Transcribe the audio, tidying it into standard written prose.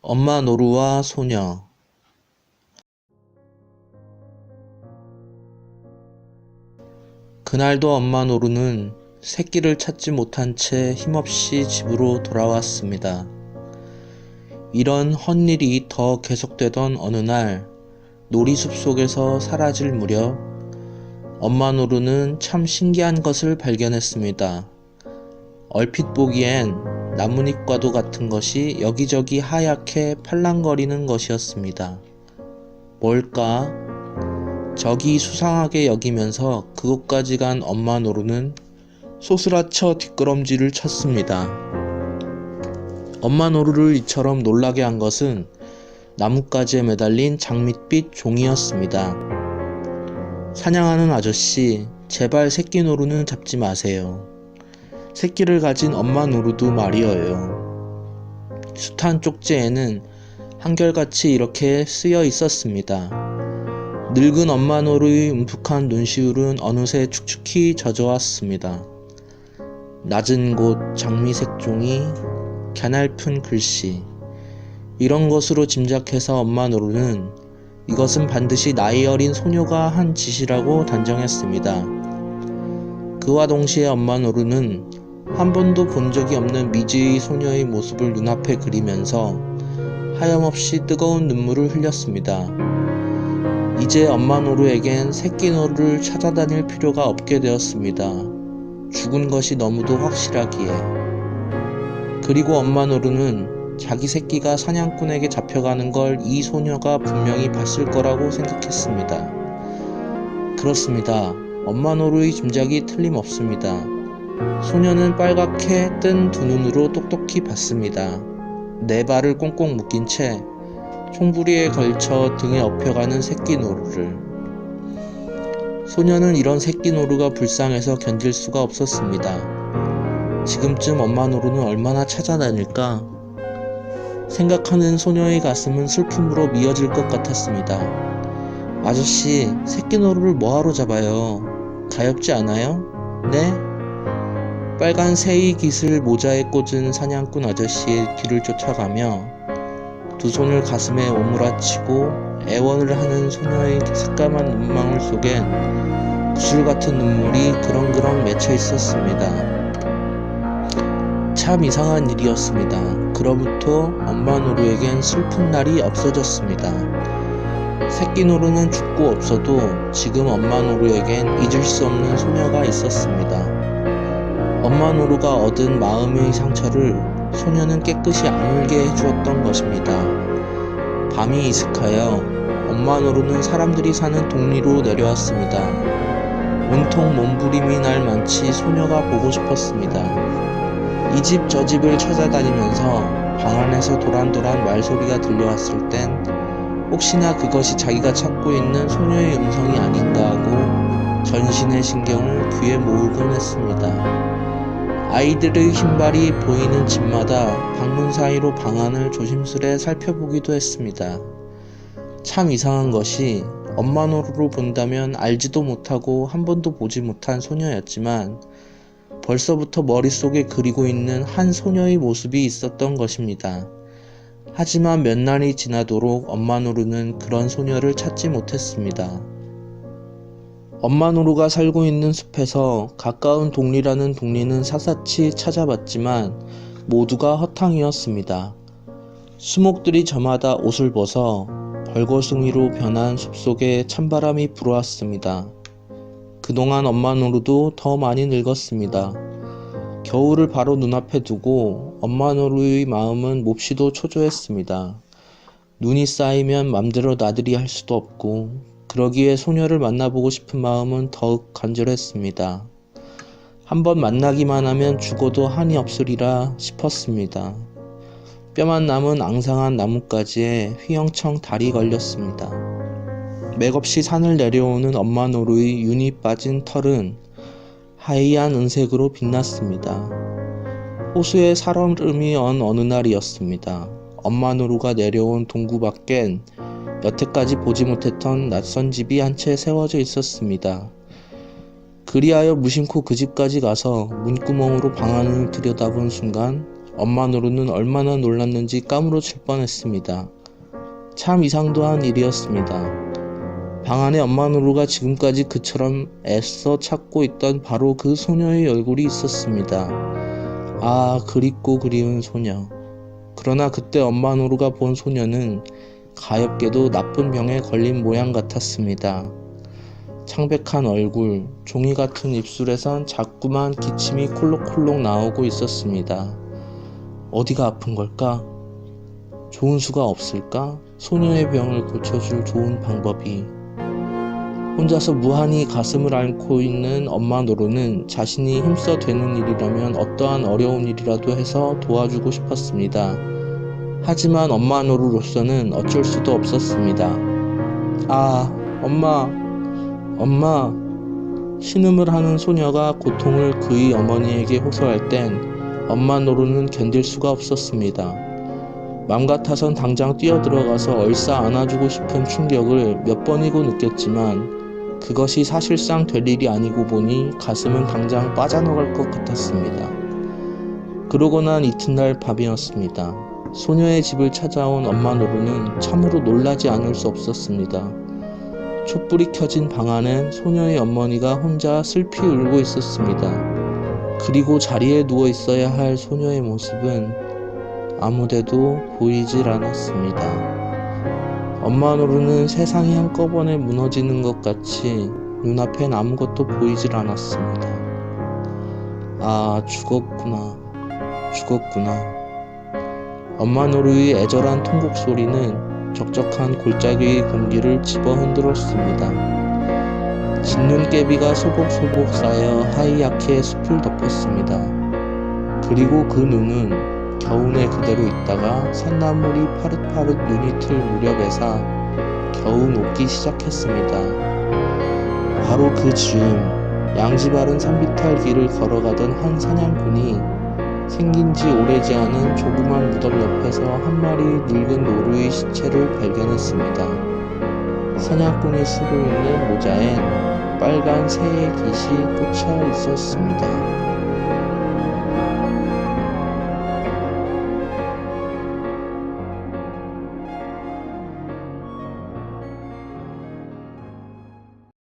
엄마 노루와 소녀. 그날도 엄마 노루는 새끼를 찾지 못한 채 힘없이 집으로 돌아왔습니다. 이런 헛일이 더 계속되던 어느 날, 놀이숲 속에서 사라질 무렵 엄마 노루는 참 신기한 것을 발견했습니다. 얼핏 보기엔 나뭇잎과도 같은 것이 여기저기 하얗게 팔랑거리는 것이었습니다. 뭘까? 저기 수상하게 여기면서 그곳까지 간 엄마 노루는 소스라쳐 뒷걸음질을 쳤습니다. 엄마 노루를 이처럼 놀라게 한 것은 나뭇가지에 매달린 장밋빛 종이었습니다. 사냥하는 아저씨, 제발 새끼 노루는 잡지 마세요. 새끼를 가진 엄마 노루도 말이어요. 숱한 쪽지에는 한결같이 이렇게 쓰여 있었습니다. 늙은 엄마 노루의 움푹한 눈시울은 어느새 축축히 젖어왔습니다. 낮은 곳 장미색 종이, 갸냘픈 글씨. 이런 것으로 짐작해서 엄마 노루는 이것은 반드시 나이 어린 소녀가 한 짓이라고 단정했습니다. 그와 동시에 엄마 노루는 한 번도 본 적이 없는 미지의 소녀의 모습을 눈앞에 그리면서 하염없이 뜨거운 눈물을 흘렸습니다. 이제 엄마 노루에겐 새끼 노루를 찾아다닐 필요가 없게 되었습니다. 죽은 것이 너무도 확실하기에. 그리고 엄마 노루는 자기 새끼가 사냥꾼에게 잡혀가는 걸 이 소녀가 분명히 봤을 거라고 생각했습니다. 그렇습니다. 엄마 노루의 짐작이 틀림없습니다. 소녀는 빨갛게 뜬 두 눈으로 똑똑히 봤습니다. 네 발을 꽁꽁 묶인 채 총부리에 걸쳐 등에 업혀가는 새끼 노루를. 소녀는 이런 새끼 노루가 불쌍해서 견딜 수가 없었습니다. 지금쯤 엄마 노루는 얼마나 찾아다닐까? 생각하는 소녀의 가슴은 슬픔으로 미어질 것 같았습니다. 아저씨, 새끼 노루를 뭐하러 잡아요? 가엾지 않아요? 네? 빨간 새의 깃을 모자에 꽂은 사냥꾼 아저씨의 뒤를 쫓아가며 두 손을 가슴에 오므라치고 애원을 하는 소녀의 새까만 눈망울 속엔 구슬같은 눈물이 그렁그렁 맺혀 있었습니다. 참 이상한 일이었습니다. 그로부터 엄마 노루에겐 슬픈 날이 없어졌습니다. 새끼 노루는 죽고 없어도 지금 엄마 노루에겐 잊을 수 없는 소녀가 있었습니다. 엄마 노루가 얻은 마음의 상처를 소녀는 깨끗이 아물게 해주었던 것입니다. 밤이 이슥하여 엄마 노루는 사람들이 사는 동리로 내려왔습니다. 온통 몸부림이 날 만치 소녀가 보고 싶었습니다. 이 집 저 집을 찾아다니면서 방 안에서 도란도란 말소리가 들려왔을 땐 혹시나 그것이 자기가 찾고 있는 소녀의 음성이 아닌가 하고 전신의 신경을 귀에 모으곤 했습니다. 아이들의 신발이 보이는 집마다 방문 사이로 방 안을 조심스레 살펴보기도 했습니다. 참 이상한 것이 엄마 노루로 본다면 알지도 못하고 한 번도 보지 못한 소녀였지만 벌써부터 머릿속에 그리고 있는 한 소녀의 모습이 있었던 것입니다. 하지만 몇 날이 지나도록 엄마 노루는 그런 소녀를 찾지 못했습니다. 엄마 노루가 살고 있는 숲에서 가까운 동리라는 동리는 샅샅이 찾아봤지만 모두가 허탕이었습니다. 수목들이 저마다 옷을 벗어 벌거숭이로 변한 숲속에 찬바람이 불어왔습니다. 그동안 엄마 노루도 더 많이 늙었습니다. 겨울을 바로 눈앞에 두고 엄마 노루의 마음은 몹시도 초조했습니다. 눈이 쌓이면 맘대로 나들이 할 수도 없고 그러기에 소녀를 만나보고 싶은 마음은 더욱 간절했습니다. 한번 만나기만 하면 죽어도 한이 없으리라 싶었습니다. 뼈만 남은 앙상한 나뭇가지에 휘영청 달이 걸렸습니다. 맥없이 산을 내려오는 엄마 노루의 윤이 빠진 털은 하얀 은색으로 빛났습니다. 호수에 살얼음이 언 어느 날이었습니다. 엄마 노루가 내려온 동구 밖엔 여태까지 보지 못했던 낯선 집이 한 채 세워져 있었습니다. 그리하여 무심코 그 집까지 가서 문구멍으로 방 안을 들여다본 순간 엄마 노루는 얼마나 놀랐는지 까무러칠 뻔했습니다. 참 이상도한 일이었습니다. 방 안에 엄마 노루가 지금까지 그처럼 애써 찾고 있던 바로 그 소녀의 얼굴이 있었습니다. 아, 그립고 그리운 소녀. 그러나 그때 엄마 노루가 본 소녀는 가엾게도 나쁜 병에 걸린 모양 같았습니다. 창백한 얼굴, 종이 같은 입술에선 자꾸만 기침이 콜록콜록 나오고 있었습니다. 어디가 아픈 걸까? 좋은 수가 없을까? 소녀의 병을 고쳐줄 좋은 방법이. 혼자서 무한히 가슴을 앓고 있는 엄마 노루는 자신이 힘써 되는 일이라면 어떠한 어려운 일이라도 해서 도와주고 싶었습니다. 하지만 엄마 노루로서는 어쩔 수도 없었습니다. 아, 엄마. 신음을 하는 소녀가 고통을 그의 어머니에게 호소할 땐 엄마 노루는 견딜 수가 없었습니다. 맘 같아선 당장 뛰어들어가서 얼싸 안아주고 싶은 충격을 몇 번이고 느꼈지만 그것이 사실상 될 일이 아니고 보니 가슴은 당장 빠져나갈 것 같았습니다. 그러고 난 이튿날 밤이었습니다. 소녀의 집을 찾아온 엄마 노루는 참으로 놀라지 않을 수 없었습니다. 촛불이 켜진 방 안엔 소녀의 어머니가 혼자 슬피 울고 있었습니다. 그리고 자리에 누워 있어야 할 소녀의 모습은 아무데도 보이질 않았습니다. 엄마 노루는 세상이 한꺼번에 무너지는 것 같이 눈앞엔 아무것도 보이질 않았습니다. 아, 죽었구나. 엄마 노루의 애절한 통곡 소리는 적적한 골짜기의 공기를 집어 흔들었습니다. 짖는 깨비가 소복소복 쌓여 하얗게 숲을 덮었습니다. 그리고 그 눈은 겨우내 그대로 있다가 산나물이 파릇파릇 눈이 틀 무렵에서 겨우 녹기 시작했습니다. 바로 그 즈음 양지 바른 산비탈 길을 걸어가던 한 사냥꾼이 생긴 지 오래지 않은 조그만 무덤 옆에서 한 마리 늙은 노루의 시체를 발견했습니다. 사냥꾼이 쓰고 있는 모자엔 빨간 새의 깃이 꽂혀 있었습니다.